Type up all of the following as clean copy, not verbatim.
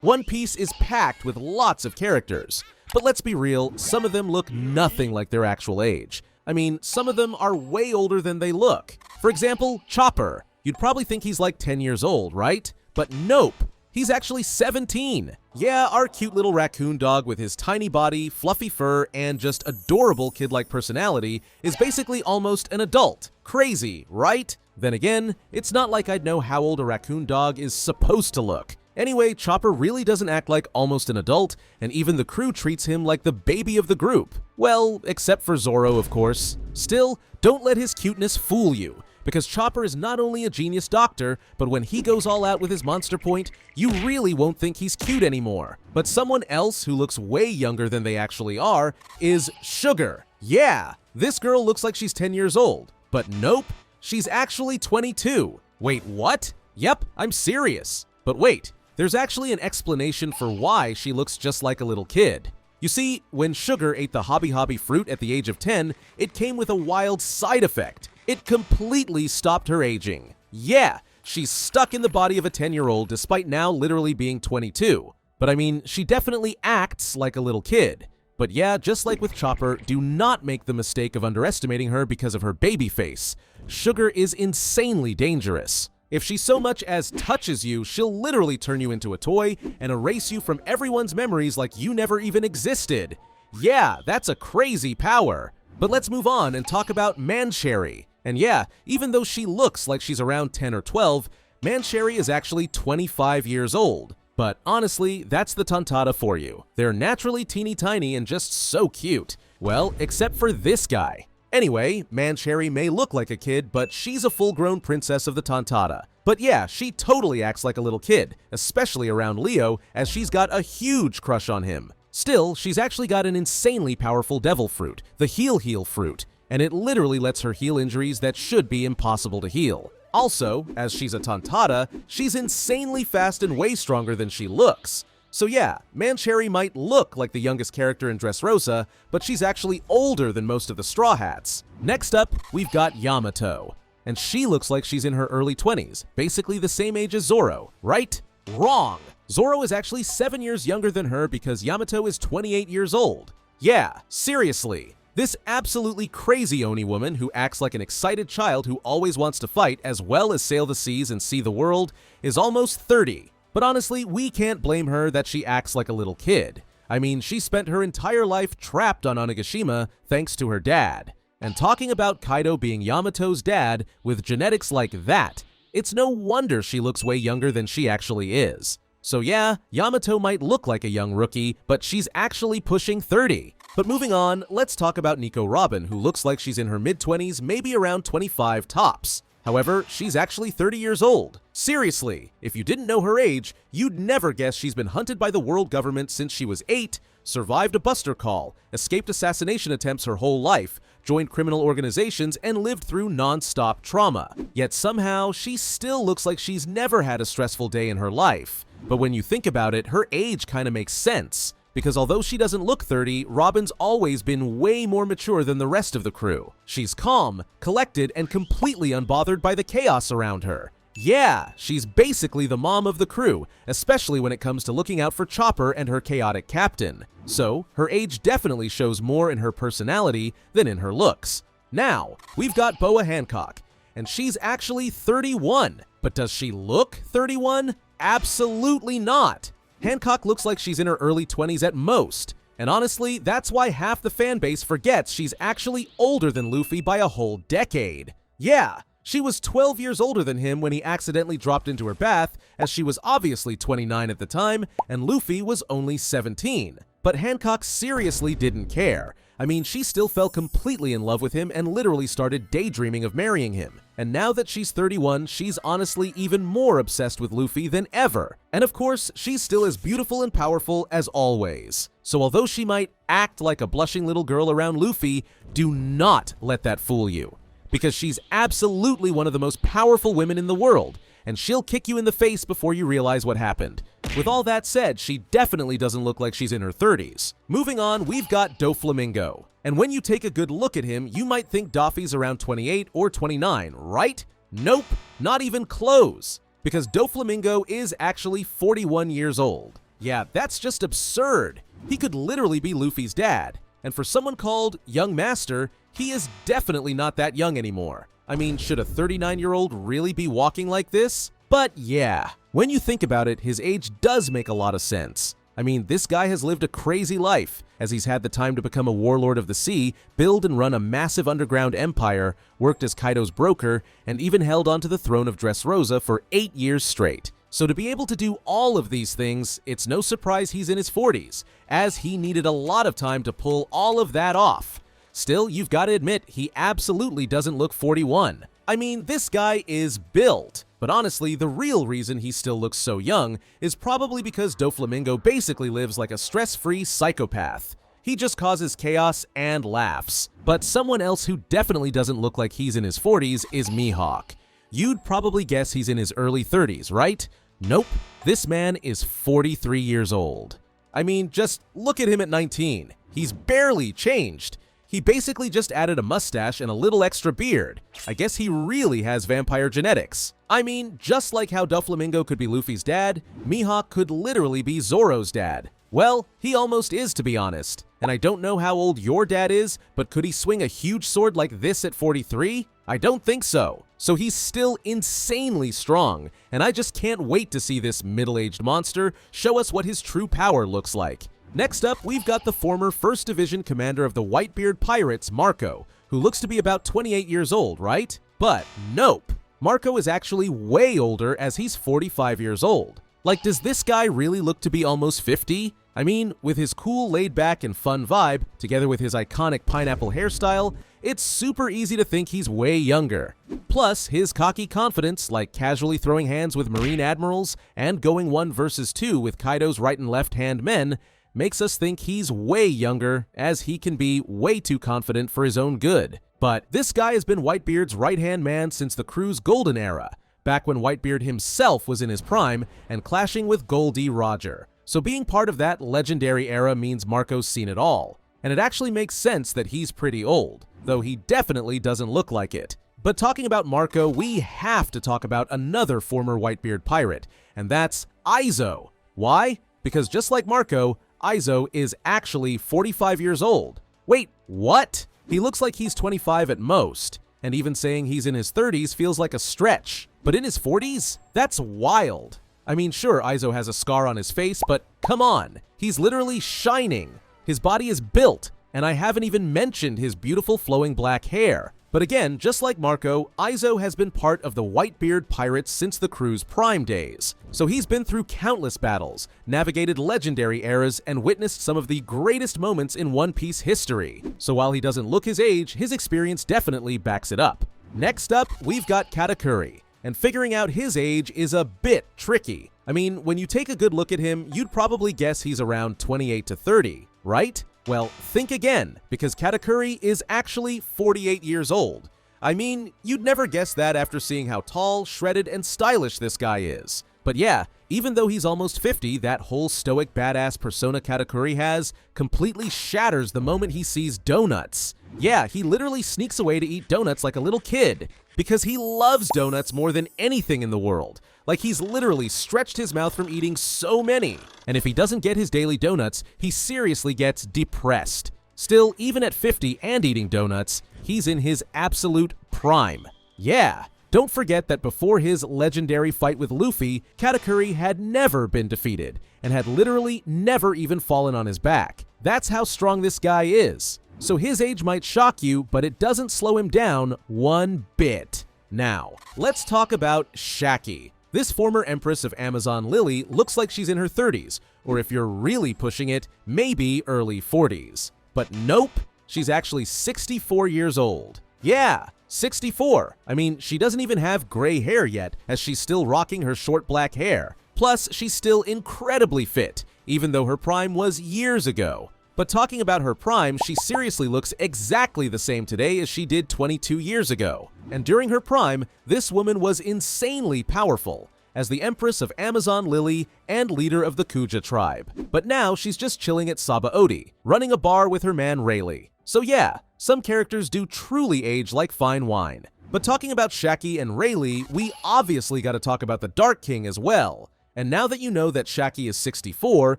One Piece is packed with lots of characters, but let's be real, some of them look nothing like their actual age. I mean, some of them are way older than they look. For example, Chopper. You'd probably think he's like 10 years old, right? But nope, he's actually 17. Yeah, our cute little raccoon dog with his tiny body, fluffy fur, and just adorable kid-like personality is basically almost an adult. Crazy, right? Then again, it's not like I'd know how old a raccoon dog is supposed to look. Anyway, Chopper really doesn't act like almost an adult, and even the crew treats him like the baby of the group. Well, except for Zoro, of course. Still, don't let his cuteness fool you, because Chopper is not only a genius doctor, but when he goes all out with his monster point, you really won't think he's cute anymore. But someone else who looks way younger than they actually are is Sugar. Yeah, this girl looks like she's 10 years old, but nope, she's actually 22. Wait, what? Yep, I'm serious. But wait, there's actually an explanation for why she looks just like a little kid. You see, when Sugar ate the Hobby Hobby fruit at the age of 10, it came with a wild side effect. It completely stopped her aging. Yeah, she's stuck in the body of a 10-year-old despite now literally being 22. But I mean, she definitely acts like a little kid. But yeah, just like with Chopper, do not make the mistake of underestimating her because of her baby face. Sugar is insanely dangerous. If she so much as touches you, she'll literally turn you into a toy and erase you from everyone's memories like you never even existed. Yeah, that's a crazy power. But let's move on and talk about Mancherry. And yeah, even though she looks like she's around 10 or 12, Mancherry is actually 25 years old. But honestly, that's the Tontada for you. They're naturally teeny tiny and just so cute. Well, except for this guy. Anyway, Mancherry may look like a kid, but she's a full-grown princess of the Tontada. But yeah, she totally acts like a little kid, especially around Leo, as she's got a huge crush on him. Still, she's actually got an insanely powerful devil fruit, the Heal fruit, and it literally lets her heal injuries that should be impossible to heal. Also, as she's a Tontada, she's insanely fast and way stronger than she looks. So yeah, Mancherry might look like the youngest character in Dressrosa, but she's actually older than most of the Straw Hats. Next up, we've got Yamato. And she looks like she's in her early 20s, basically the same age as Zoro, right? Wrong! Zoro is actually 7 years younger than her because Yamato is 28 years old. Yeah, seriously. This absolutely crazy Oni woman who acts like an excited child who always wants to fight as well as sail the seas and see the world is almost 30. But honestly, we can't blame her that she acts like a little kid. I mean, she spent her entire life trapped on Onigashima thanks to her dad. And talking about Kaido being Yamato's dad with genetics like that, it's no wonder she looks way younger than she actually is. So yeah, Yamato might look like a young rookie, but she's actually pushing 30. But moving on, let's talk about Nico Robin, who looks like she's in her mid-20s, maybe around 25 tops. However, she's actually 30 years old. Seriously, if you didn't know her age, you'd never guess she's been hunted by the world government since she was 8, survived a buster call, escaped assassination attempts her whole life, joined criminal organizations, and lived through non-stop trauma. Yet somehow, she still looks like she's never had a stressful day in her life. But when you think about it, her age kinda makes sense. Because although she doesn't look 30, Robin's always been way more mature than the rest of the crew. She's calm, collected, and completely unbothered by the chaos around her. Yeah, she's basically the mom of the crew, especially when it comes to looking out for Chopper and her chaotic captain. So, her age definitely shows more in her personality than in her looks. Now, we've got Boa Hancock, and she's actually 31. But does she look 31? Absolutely not! Hancock looks like she's in her early 20s at most, and honestly, that's why half the fanbase forgets she's actually older than Luffy by a whole decade. Yeah, she was 12 years older than him when he accidentally dropped into her bath, as she was obviously 29 at the time, and Luffy was only 17. But Hancock seriously didn't care. I mean, she still fell completely in love with him and literally started daydreaming of marrying him. And now that she's 31, she's honestly even more obsessed with Luffy than ever. And of course, she's still as beautiful and powerful as always. So although she might act like a blushing little girl around Luffy, do not let that fool you. Because she's absolutely one of the most powerful women in the world, and she'll kick you in the face before you realize what happened. With all that said, she definitely doesn't look like she's in her 30s. Moving on, we've got Doflamingo. And when you take a good look at him, you might think Doffy's around 28 or 29, right? Nope, not even close. Because Doflamingo is actually 41 years old. Yeah, that's just absurd. He could literally be Luffy's dad. And for someone called Young Master, he is definitely not that young anymore. I mean, should a 39-year-old really be walking like this? But yeah, when you think about it, his age does make a lot of sense. I mean, this guy has lived a crazy life, as he's had the time to become a warlord of the sea, build and run a massive underground empire, worked as Kaido's broker, and even held onto the throne of Dressrosa for 8 years straight. So to be able to do all of these things, it's no surprise he's in his 40s, as he needed a lot of time to pull all of that off. Still, you've got to admit, he absolutely doesn't look 41. I mean, this guy is built. But honestly, the real reason he still looks so young is probably because Doflamingo basically lives like a stress-free psychopath. He just causes chaos and laughs. But someone else who definitely doesn't look like he's in his 40s is Mihawk. You'd probably guess he's in his early 30s, right? Nope, this man is 43 years old. I mean, just look at him at 19. He's barely changed. He basically just added a mustache and a little extra beard. I guess he really has vampire genetics. I mean, just like how Doflamingo could be Luffy's dad, Mihawk could literally be Zoro's dad. Well, he almost is, to be honest. And I don't know how old your dad is, but could he swing a huge sword like this at 43? I don't think so. So he's still insanely strong, and I just can't wait to see this middle-aged monster show us what his true power looks like. Next up, we've got the former 1st Division commander of the Whitebeard Pirates, Marco, who looks to be about 28 years old, right? But nope. Marco is actually way older, as he's 45 years old. Like, does this guy really look to be almost 50? I mean, with his cool, laid-back, and fun vibe, together with his iconic pineapple hairstyle, it's super easy to think he's way younger. Plus, his cocky confidence, like casually throwing hands with Marine Admirals and going 1 versus 2 with Kaido's right and left-hand men, makes us think he's way younger, as he can be way too confident for his own good. But this guy has been Whitebeard's right-hand man since the crew's golden era, back when Whitebeard himself was in his prime and clashing with Goldie Roger. So being part of that legendary era means Marco's seen it all. And it actually makes sense that he's pretty old, though he definitely doesn't look like it. But talking about Marco, we have to talk about another former Whitebeard pirate, and that's Izo. Why? Because just like Marco, Izo is actually 45 years old. Wait, what? He looks like he's 25 at most, and even saying he's in his 30s feels like a stretch. But in his 40s? That's wild. I mean, sure, Izo has a scar on his face, but come on, he's literally shining. His body is built, and I haven't even mentioned his beautiful flowing black hair. But again, just like Marco, Izo has been part of the Whitebeard pirates since the crew's prime days. So he's been through countless battles, navigated legendary eras, and witnessed some of the greatest moments in One Piece history. So while he doesn't look his age, his experience definitely backs it up. Next up, we've got Katakuri, and figuring out his age is a bit tricky. I mean, when you take a good look at him, you'd probably guess he's around 28 to 30, right? Well, think again, because Katakuri is actually 48 years old. I mean, you'd never guess that after seeing how tall, shredded, and stylish this guy is. But yeah, even though he's almost 50, that whole stoic badass persona Katakuri has completely shatters the moment he sees donuts. Yeah, he literally sneaks away to eat donuts like a little kid, because he loves donuts more than anything in the world. Like, he's literally stretched his mouth from eating so many. And if he doesn't get his daily donuts, he seriously gets depressed. Still, even at 50 and eating donuts, he's in his absolute prime. Yeah, don't forget that before his legendary fight with Luffy, Katakuri had never been defeated, and had literally never even fallen on his back. That's how strong this guy is. So his age might shock you, but it doesn't slow him down one bit. Now, let's talk about Shaki. This former Empress of Amazon Lily looks like she's in her 30s, or if you're really pushing it, maybe early 40s. But nope, she's actually 64 years old. Yeah, 64. I mean, she doesn't even have gray hair yet, as she's still rocking her short black hair. Plus, she's still incredibly fit, even though her prime was years ago. But talking about her prime, she seriously looks exactly the same today as she did 22 years ago. And during her prime, this woman was insanely powerful, as the Empress of Amazon Lily and leader of the Kuja tribe. But now she's just chilling at Sabaody, running a bar with her man Rayleigh. So yeah, some characters do truly age like fine wine. But talking about Shaki and Rayleigh, we obviously gotta talk about the Dark King as well. And now that you know that Shaki is 64,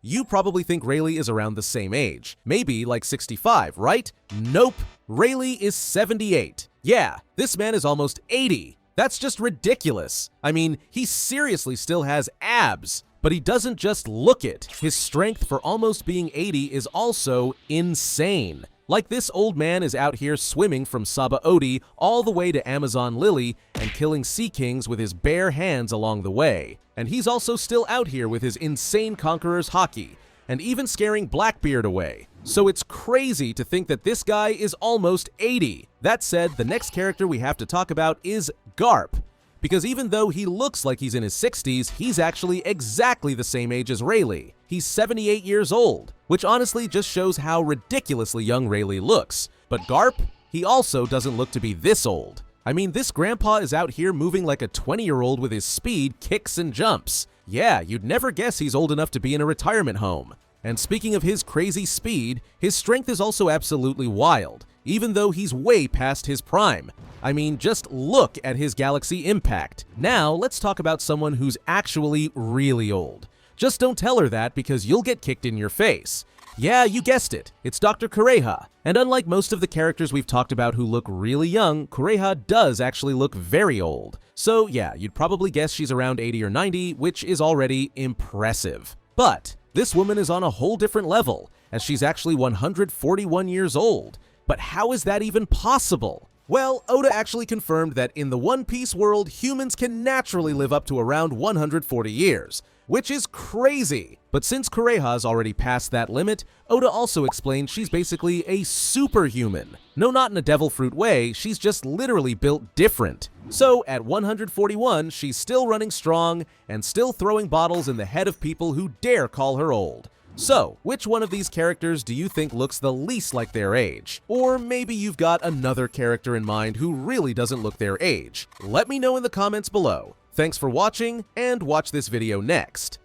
you probably think Rayleigh is around the same age. Maybe like 65, right? Nope. Rayleigh is 78. Yeah, this man is almost 80. That's just ridiculous. I mean, he seriously still has abs. But he doesn't just look it. His strength for almost being 80 is also insane. Like, this old man is out here swimming from Sabaody all the way to Amazon Lily and killing sea kings with his bare hands along the way. And he's also still out here with his insane conqueror's haki, and even scaring Blackbeard away. So it's crazy to think that this guy is almost 80. That said, the next character we have to talk about is Garp. Because even though he looks like he's in his 60s, he's actually exactly the same age as Rayleigh. He's 78 years old, which honestly just shows how ridiculously young Rayleigh looks. But Garp, he also doesn't look to be this old. I mean, this grandpa is out here moving like a 20-year-old with his speed, kicks, and jumps. Yeah, you'd never guess he's old enough to be in a retirement home. And speaking of his crazy speed, his strength is also absolutely wild, even though he's way past his prime. I mean, just look at his galaxy impact. Now, let's talk about someone who's actually really old. Just don't tell her that because you'll get kicked in your face. Yeah, you guessed it, it's Dr. Kureha. And unlike most of the characters we've talked about who look really young, Kureha does actually look very old. So yeah, you'd probably guess she's around 80 or 90, which is already impressive. But this woman is on a whole different level, as she's actually 141 years old. But how is that even possible? Well, Oda actually confirmed that in the One Piece world, humans can naturally live up to around 140 years, which is crazy. But since Kureha's already passed that limit, Oda also explained she's basically a superhuman. No, not in a devil fruit way, she's just literally built different. So at 141, she's still running strong and still throwing bottles in the head of people who dare call her old. So, which one of these characters do you think looks the least like their age? Or maybe you've got another character in mind who really doesn't look their age. Let me know in the comments below. Thanks for watching, and watch this video next.